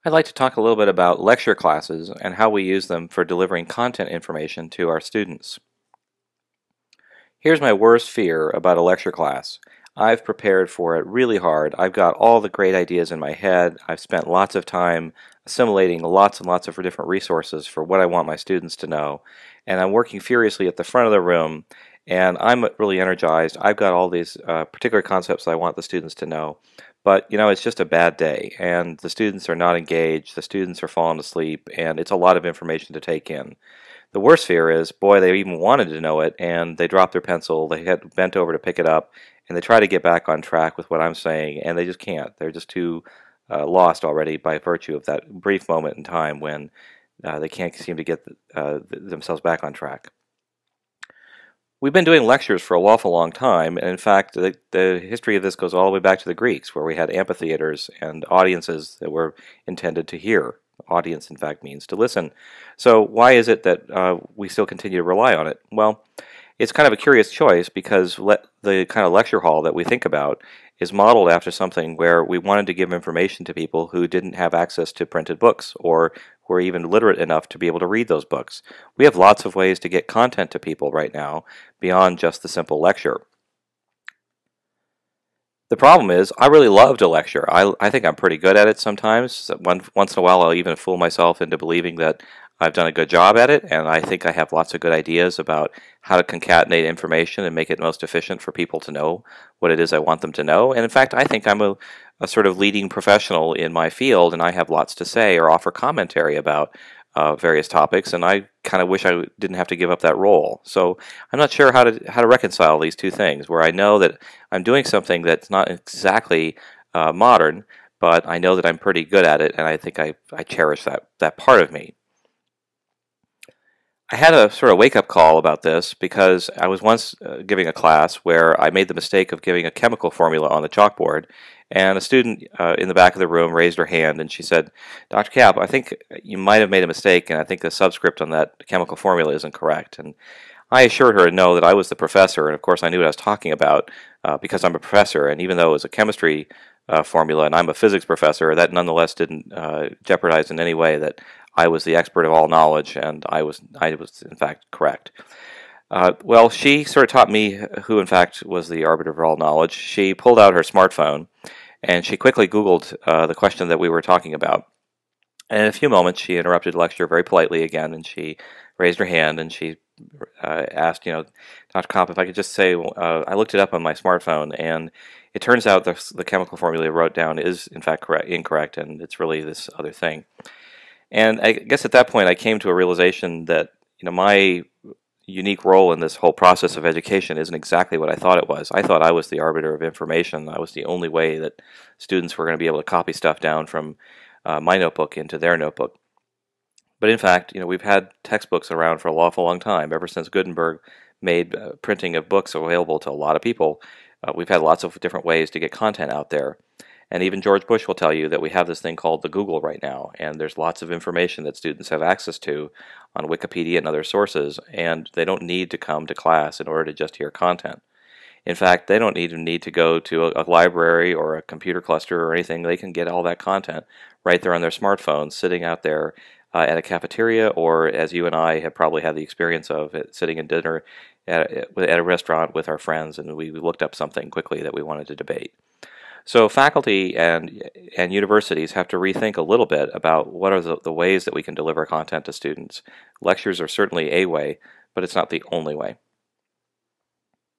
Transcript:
I'd like to talk a little bit about lecture classes and how we use them for delivering content information to our students. Here's my worst fear about a lecture class. I've prepared for it really hard. I've got all the great ideas in my head. I've spent lots of time assimilating lots and lots of different resources for what I want my students to know. And I'm working furiously at the front of the room, and I'm really energized. I've got all these particular concepts I want the students to know. But, it's just a bad day, and the students are not engaged, the students are falling asleep, and it's a lot of information to take in. The worst fear is, boy, they even wanted to know it, and they dropped their pencil, they had bent over to pick it up, and they try to get back on track with what I'm saying, and they just can't. They're just too lost already by virtue of that brief moment in time when they can't seem to get themselves back on track. We've been doing lectures for an awful long time, and in fact, the history of this goes all the way back to the Greeks, where we had amphitheaters and audiences that were intended to hear. Audience, in fact, means to listen. So why is it that we still continue to rely on it? Well, it's kind of a curious choice because the kind of lecture hall that we think about is modeled after something where we wanted to give information to people who didn't have access to printed books or who are even literate enough to be able to read those books. We have lots of ways to get content to people right now beyond just the simple lecture. The problem is, I really love to lecture. I think I'm pretty good at it sometimes. Once in a while, I'll even fool myself into believing that I've done a good job at it, and I think I have lots of good ideas about how to concatenate information and make it most efficient for people to know what it is I want them to know. And in fact, I think I'm a sort of leading professional in my field, and I have lots to say or offer commentary about various topics, and I kind of wish I didn't have to give up that role. So I'm not sure how to reconcile these two things, where I know that I'm doing something that's not exactly modern, but I know that I'm pretty good at it, and I think I cherish that part of me. I had a sort of wake-up call about this because I was once giving a class where I made the mistake of giving a chemical formula on the chalkboard, and a student in the back of the room raised her hand and she said, "Dr. Kapp, I think you might have made a mistake, and I think the subscript on that chemical formula isn't correct." And I assured her no, that I was the professor, and of course I knew what I was talking about because I'm a professor, and even though it was a chemistry formula and I'm a physics professor, that nonetheless didn't jeopardize in any way that I was the expert of all knowledge, and I was in fact correct. Well, she sort of taught me who in fact was the arbiter of all knowledge. She pulled out her smartphone and she quickly Googled the question that we were talking about. And in a few moments she interrupted the lecture very politely again, and she raised her hand and she asked, "Dr. Kopp, if I could just say, I looked it up on my smartphone, and it turns out the chemical formula I wrote down is in fact incorrect, and it's really this other thing." And I guess at that point I came to a realization that my unique role in this whole process of education isn't exactly what I thought it was. I thought I was the arbiter of information. I was the only way that students were going to be able to copy stuff down from my notebook into their notebook. But in fact, we've had textbooks around for an awful long time. Ever since Gutenberg made printing of books available to a lot of people, we've had lots of different ways to get content out there. And even George Bush will tell you that we have this thing called the Google right now, and there's lots of information that students have access to on Wikipedia and other sources, and they don't need to come to class in order to just hear content. In fact, they don't even need to go to a library or a computer cluster or anything. They can get all that content right there on their smartphones, sitting out there at a cafeteria, or as you and I have probably had the experience of, sitting in dinner at a restaurant with our friends, and we looked up something quickly that we wanted to debate. So faculty and universities have to rethink a little bit about what are the ways that we can deliver content to students. Lectures are certainly a way, but it's not the only way.